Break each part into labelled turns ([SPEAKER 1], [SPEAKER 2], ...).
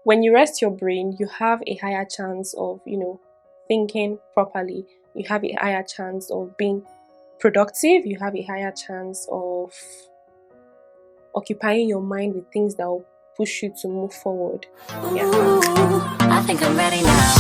[SPEAKER 1] when you rest your brain, you have a higher chance of, thinking properly. You have a higher chance of being productive. You have a higher chance of occupying your mind with things that will push you to move forward. Yeah.
[SPEAKER 2] Ooh, I think I'm ready now.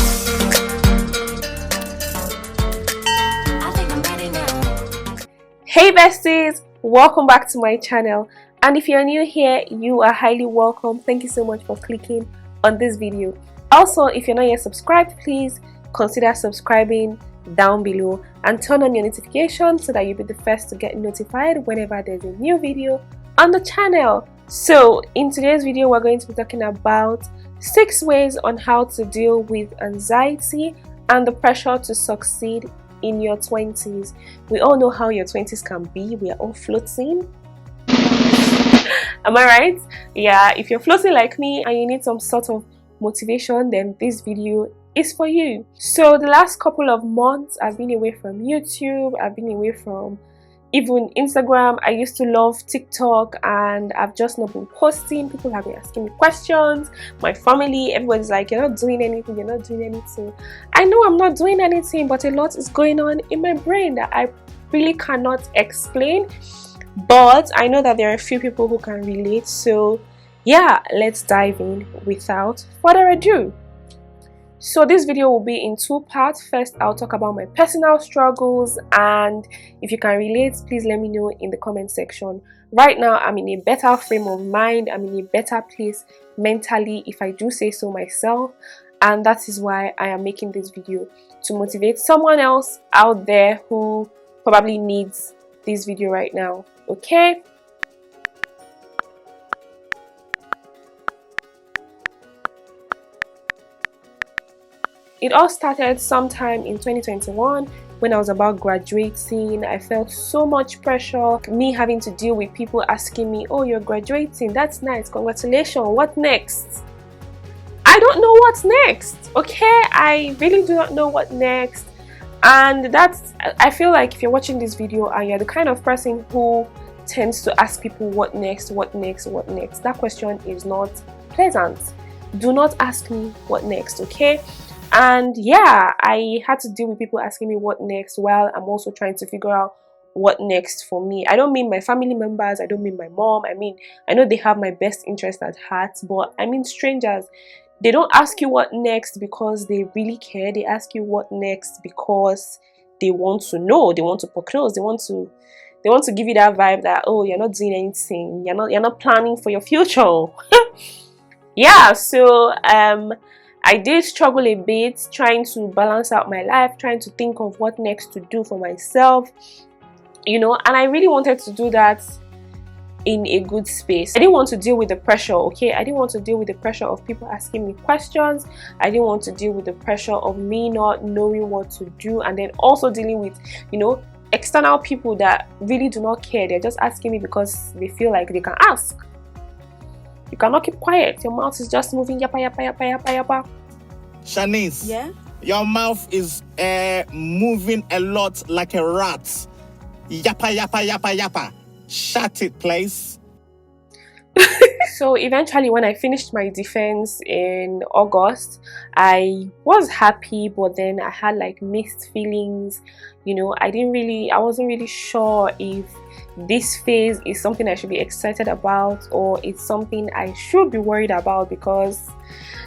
[SPEAKER 1] Hey besties, welcome back to my channel, and if you're new here, you are highly welcome. Thank you so much for clicking on this video. Also, if you're not yet subscribed, please consider subscribing down below and turn on your notifications so that you'll be the first to get notified whenever there's a new video on the channel. So in today's video, we're going to be talking about 6 ways on how to deal with anxiety and the pressure to succeed in your 20s. We all know how your 20s can be. We are all floating. Am I right? Yeah, if you're floating like me and you need some sort of motivation, then this video is for you. So the last couple of months, I've been away from YouTube. I've been away from even Instagram. I used to love TikTok and I've just not been posting. People have been asking me questions. My family, everybody's like, you're not doing anything, you're not doing anything. I know I'm not doing anything, but a lot is going on in my brain that I really cannot explain. But I know that there are a few people who can relate. So yeah, let's dive in without further ado. So this video will be in 2 parts. First, I'll talk about my personal struggles, and if you can relate, please let me know in the comment section. Right now, I'm in a better frame of mind. I'm in a better place mentally, if I do say so myself, and that is why I am making this video, to motivate someone else out there who probably needs this video right now. Okay? It all started sometime in 2021 when I was about graduating. I felt so much pressure, me having to deal with people asking me, oh, you're graduating, that's nice, congratulations, what next? I don't know what's next, okay? I really do not know what next. And I feel like if you're watching this video and you're the kind of person who tends to ask people what next, what next, what next, that question is not pleasant. Do not ask me what next, okay? And yeah, I had to deal with people asking me what next while I'm also trying to figure out what next for me. I don't mean my family members, I don't mean my mom. I know they have my best interest at heart, but I mean strangers. They don't ask you what next because they really care. They ask you what next because they want to know, they want to poke nose, they want to give you that vibe that, oh, you're not doing anything, you're not planning for your future. Yeah, so I did struggle a bit trying to balance out my life, trying to think of what next to do for myself, and I really wanted to do that in a good space. I didn't want to deal with the pressure, okay? I didn't want to deal with the pressure of people asking me questions. I didn't want to deal with the pressure of me not knowing what to do, and then also dealing with, external people that really do not care. They're just asking me because they feel like they can ask. You cannot keep quiet. Your mouth is just moving yappa yappa yappa yappa yappa.
[SPEAKER 3] Shanice,
[SPEAKER 2] Yeah?
[SPEAKER 3] your mouth is moving a lot like a rat. Yappa yappa yappa yappa. Shut it, please.
[SPEAKER 1] So eventually, when I finished my defense in August, I was happy, but then I had like mixed feelings. I wasn't really sure if this phase is something I should be excited about or it's something I should be worried about, because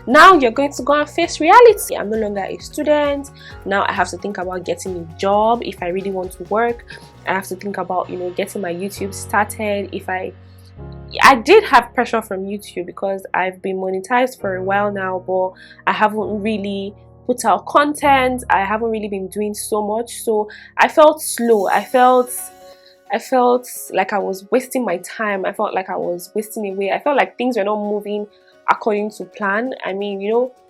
[SPEAKER 1] now you're going to go and face reality. I'm no longer a student. Now I have to think about getting a job if I really want to work. I have to think about, getting my YouTube started. I did have pressure from YouTube because I've been monetized for a while now, but I haven't really put out content. I haven't really been doing so much, so I felt slow. I felt like I was wasting my time. I felt like I was wasting away. I felt like things were not moving according to plan. I mean,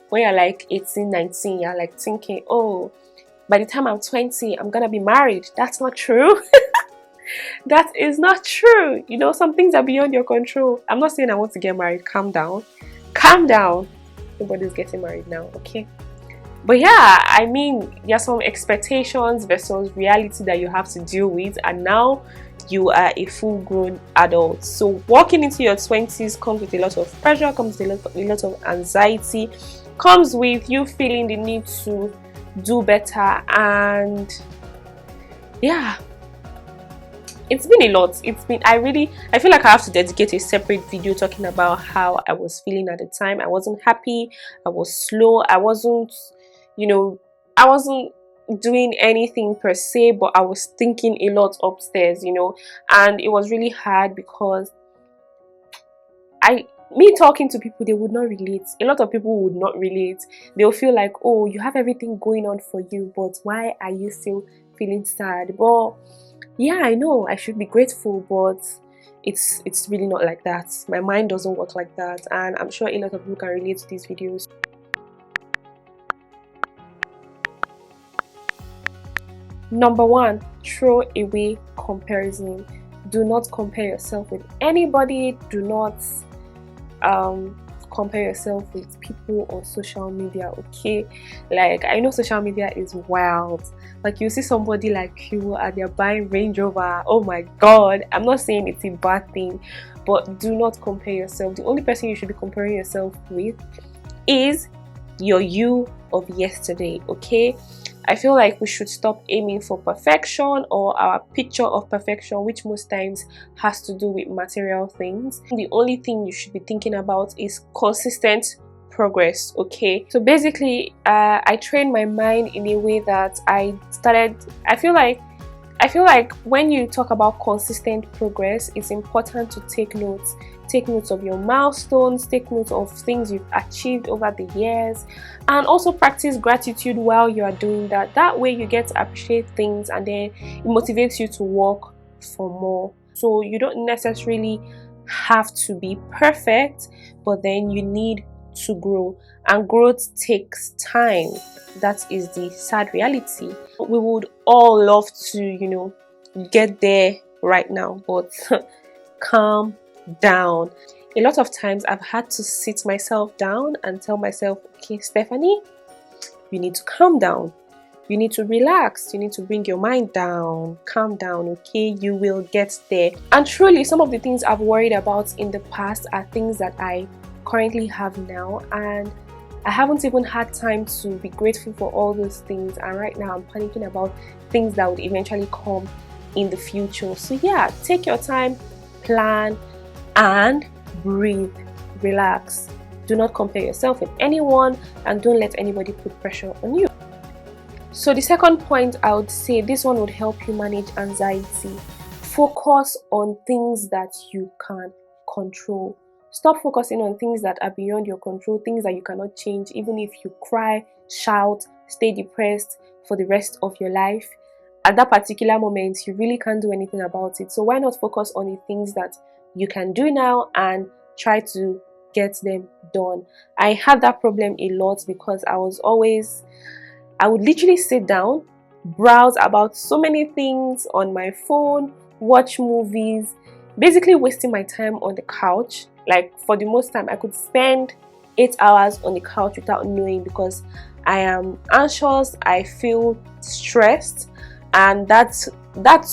[SPEAKER 1] when you're like 18, 19, you're like thinking, oh, by the time I'm 20, I'm gonna be married. That's not true. That is not true. Some things are beyond your control. I'm not saying I want to get married. Calm down. Calm down. Nobody's getting married now, okay? But yeah, I mean, there are some expectations versus reality that you have to deal with, and now you are a full-grown adult. So walking into your 20s comes with a lot of pressure, comes with a lot of anxiety, comes with you feeling the need to do better. And yeah, it's been a lot. I feel like I have to dedicate a separate video talking about how I was feeling at the time. I wasn't happy, I was slow, I wasn't, I wasn't doing anything per se, but I was thinking a lot upstairs, and it was really hard because me talking to people, they would not relate. A lot of people would not relate. They'll feel like, oh, you have everything going on for you, but why are you still feeling sad? But yeah, I know I should be grateful, but it's really not like that. My mind doesn't work like that, and I'm sure a lot of people can relate to these videos. Number one, throw away comparison. Do not compare yourself with anybody. Do not compare yourself with people on social media. Okay, like, I know social media is wild. Like, you see somebody like you and they're buying Range Rover. Oh my god, I'm not saying it's a bad thing, but do not compare yourself. The only person you should be comparing yourself with is your you of yesterday. Okay, I feel like we should stop aiming for perfection or our picture of perfection, which most times has to do with material things. The only thing you should be thinking about is consistent progress. Okay, so basically I trained my mind in a way that I feel like when you talk about consistent progress, it's important to take notes of your milestones, take notes of things you've achieved over the years, and also practice gratitude while you are doing that. That way you get to appreciate things, and then it motivates you to work for more. So you don't necessarily have to be perfect, but then you need to grow, and growth takes time. That is the sad reality. We would all love to get there right now, but calm down. A lot of times I've had to sit myself down and tell myself, okay, Stephanie, you need to calm down, you need to relax, you need to bring your mind down, calm down. Okay, you will get there. And truly, some of the things I've worried about in the past are things that I currently have now, and I haven't even had time to be grateful for all those things. And right now I'm panicking about things that would eventually come in the future. So yeah, take your time, plan, and breathe, relax. Do not compare yourself with anyone, and don't let anybody put pressure on you. So the second point, I would say this one would help you manage anxiety. Focus on things that you can control. Stop focusing on things that are beyond your control, things that you cannot change. Even if you cry, shout, stay depressed for the rest of your life, at that particular moment you really can't do anything about it. So why not focus on the things that you can do now and try to get them done? I had that problem a lot because I would literally sit down, browse about so many things on my phone, watch movies, basically wasting my time on the couch. Like, for the most time I could spend 8 hours on the couch without knowing, because I am anxious, I feel stressed, and that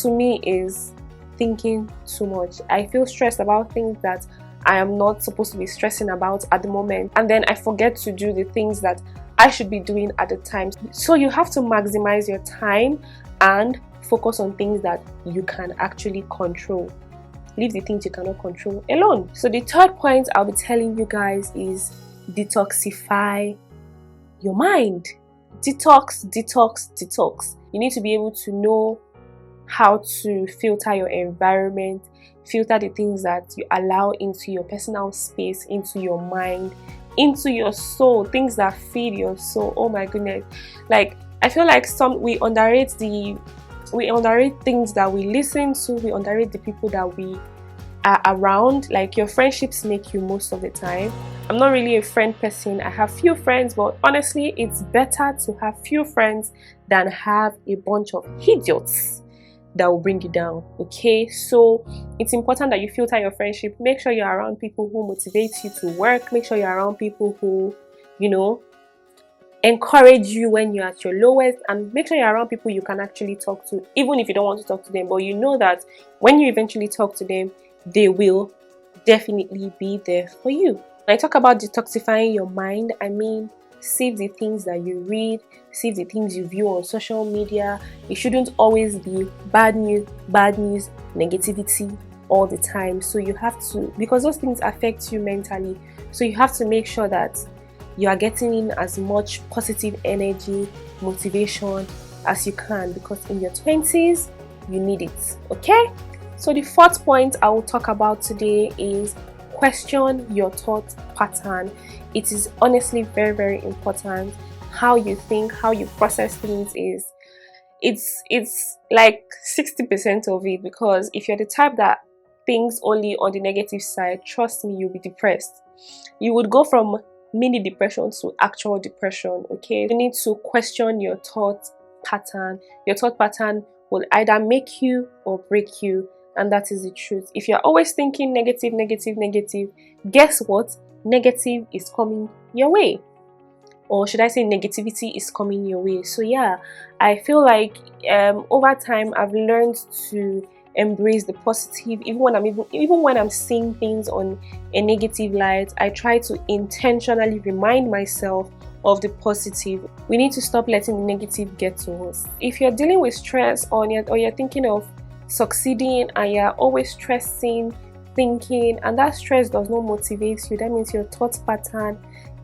[SPEAKER 1] to me is thinking too much. I feel stressed about things that I am not supposed to be stressing about at the moment, and then I forget to do the things that I should be doing at the time. So you have to maximize your time and focus on things that you can actually control. Leave the things you cannot control alone. So the third point I'll be telling you guys is detoxify your mind. Detox. You need to be able to know how to filter your environment, filter the things that you allow into your personal space, into your mind, into your soul, things that feed your soul. Oh my goodness, like, I feel like we underrate things that we listen to, we underrate the people that we are around. Like, your friendships make you most of the time. I'm not really a friend person. I have few friends, but honestly it's better to have few friends than have a bunch of idiots that will bring you down. Okay, so it's important that you filter your friendship. Make sure you're around people who motivate you to work. Make sure you're around people who encourage you when you're at your lowest, and make sure you're around people you can actually talk to, even if you don't want to talk to them, but you know that when you eventually talk to them, they will definitely be there for you. When I talk about detoxifying your mind, I mean save the things that you read, save the things you view on social media. It shouldn't always be bad news, negativity all the time. So you have to, because those things affect you mentally, so you have to make sure that you are getting in as much positive energy, motivation as you can, because in your 20s you need it. Okay, so the fourth point I will talk about today is question your thought pattern. It is honestly very, very important. How you think, how you process things is it's like 60% of it, because if you're the type that thinks only on the negative side, trust me, you'll be depressed. You would go from mini depression to actual depression. Okay, you need to question your thought pattern. Your thought pattern will either make you or break you, and that is the truth. If you're always thinking negative, guess what? Negative is coming your way, or should I say negativity is coming your way. So yeah, I feel like over time I've learned to embrace the positive. Even when I'm seeing things on a negative light, I try to intentionally remind myself of the positive. We need to stop letting the negative get to us. If you're dealing with stress, or you're thinking of succeeding and you're always stressing, thinking, and that stress does not motivate you, that means your thought pattern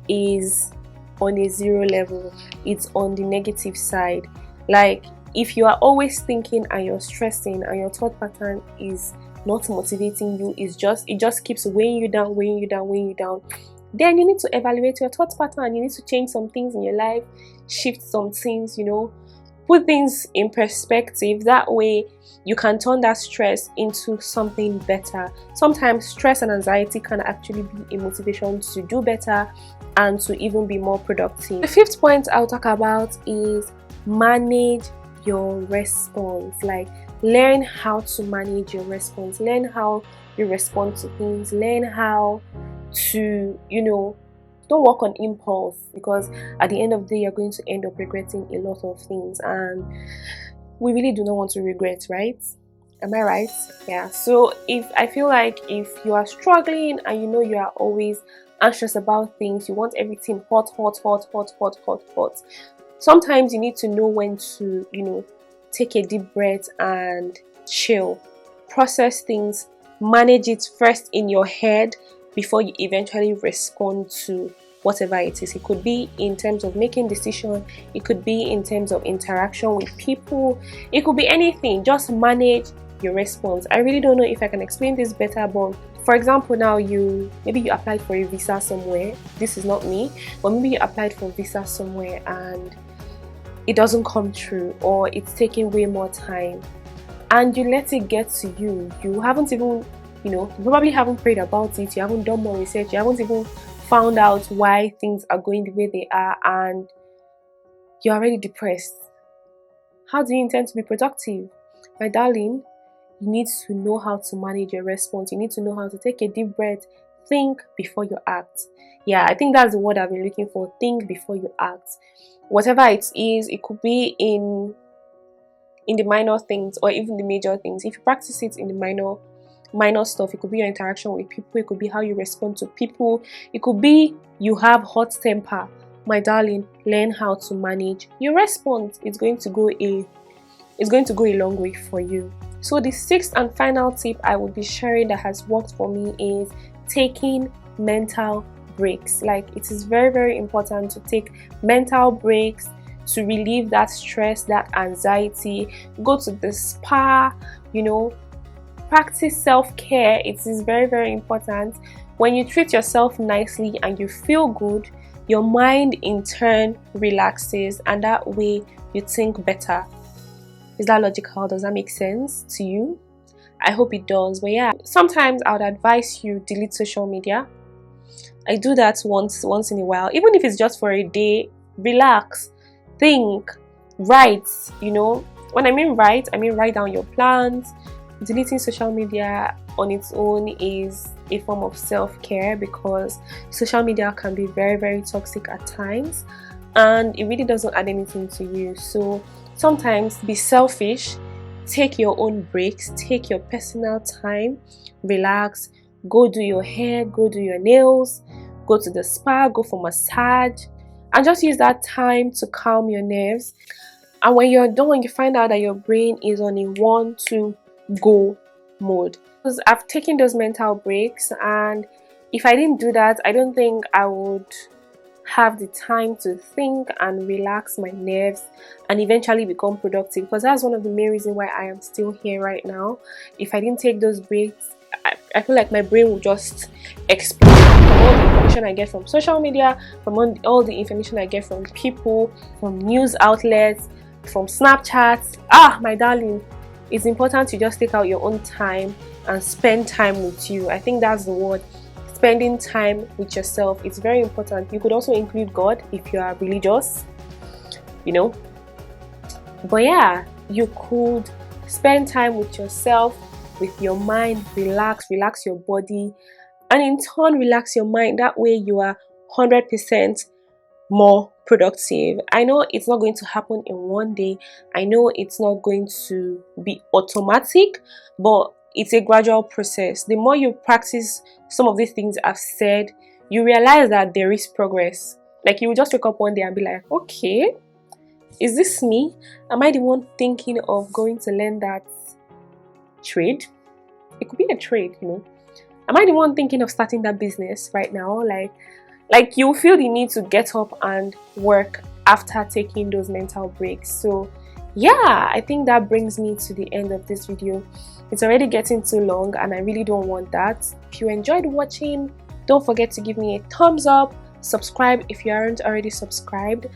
[SPEAKER 1] is on a zero level. It's on the negative side. Like, if you are always thinking and you're stressing and your thought pattern is not motivating you, it just keeps weighing you down, then you need to evaluate your thought pattern. You need to change some things in your life, shift some things, put things in perspective. That way you can turn that stress into something better. Sometimes stress and anxiety can actually be a motivation to do better and to even be more productive. The fifth point I'll talk about is manage your response. Like, learn how to manage your response, learn how you respond to things, learn how to, don't work on impulse, because at the end of the day you're going to end up regretting a lot of things, and we really do not want to regret, right? Am I right? Yeah. So I feel like if you are struggling and you are always anxious about things, you want everything hot, sometimes you need to know when to take a deep breath and chill, process things, manage it first in your head before you eventually respond to whatever it is. It could be in terms of making decisions, it could be in terms of interaction with people, it could be anything. Just manage your response. I really don't know if I can explain this better, but for example, now maybe you applied for a visa somewhere. This is not me, but maybe you applied for a visa somewhere and it doesn't come true, or it's taking way more time, and you let it get to you. You haven't even, you probably haven't prayed about it, you haven't done more research, you haven't even found out why things are going the way they are, and you're already depressed. How do you intend to be productive? My darling, you need to know how to manage your response. You need to know how to take a deep breath, think before you act. Yeah, I think that's the word I've been looking for. Think before you act. Whatever it is, it could be in the minor things or even the major things. If you practice it in the minor stuff, it could be your interaction with people, it could be how you respond to people, it could be you have hot temper. My darling, learn how to manage your response. It's going to go a long way for you. So the sixth and final tip I would be sharing that has worked for me is taking mental breaks. Like, it is very, very important to take mental breaks to relieve that stress, that anxiety. Go to the spa, practice self-care. It is very, very important. When you treat yourself nicely and you feel good, your mind in turn relaxes, and that way you think better. Is that logical? Does that make sense to you? I hope it does. But yeah, sometimes I would advise you delete social media. I do that once in a while, even if it's just for a day. Relax, think, write. When I mean write down your plans. Deleting social media on its own is a form of self-care, because social media can be very, very toxic at times, and it really doesn't add anything to you. So sometimes be selfish, take your own breaks, take your personal time, relax, go do your hair, go do your nails, go to the spa, go for massage, and just use that time to calm your nerves. And when you're done, you find out that your brain is on a 1-2-go mode. Because I've taken those mental breaks, and if I didn't do that, I don't think I would have the time to think and relax my nerves and eventually become productive, because that's one of the main reasons why I am still here right now. If I didn't take those breaks, I feel like my brain will just explode from all the information I get from social media, from all the information I get from people, from news outlets, from Snapchats. My darling, it's important to just take out your own time and spend time with you. I think that's the word. Spending time with yourself is very important. You could also include God if you are religious, but yeah, you could spend time with yourself, with your mind. Relax your body, and in turn relax your mind. That way you are 100% more productive. I know it's not going to happen in one day. I know it's not going to be automatic, but it's a gradual process. The more you practice some of these things I've said, you realize that there is progress. Like, you will just wake up one day and be like, okay, is this me? Am I the one thinking of going to learn that trade? It could be a trade, Am I the one thinking of starting that business right now? Like you feel the need to get up and work after taking those mental breaks. So yeah, I think that brings me to the end of this video. It's already getting too long and I really don't want that. If you enjoyed watching, don't forget to give me a thumbs up, subscribe if you aren't already subscribed,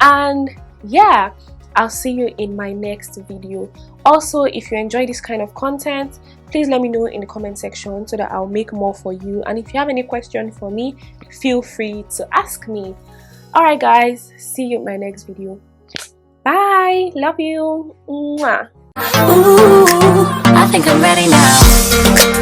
[SPEAKER 1] and yeah, I'll see you in my next video. Also, if you enjoy this kind of content, please let me know in the comment section so that I'll make more for you. And if you have any question for me, feel free to ask me. Alright guys, see you in my next video. Bye, love you. Mwah.
[SPEAKER 2] Ooh, I think I'm ready now.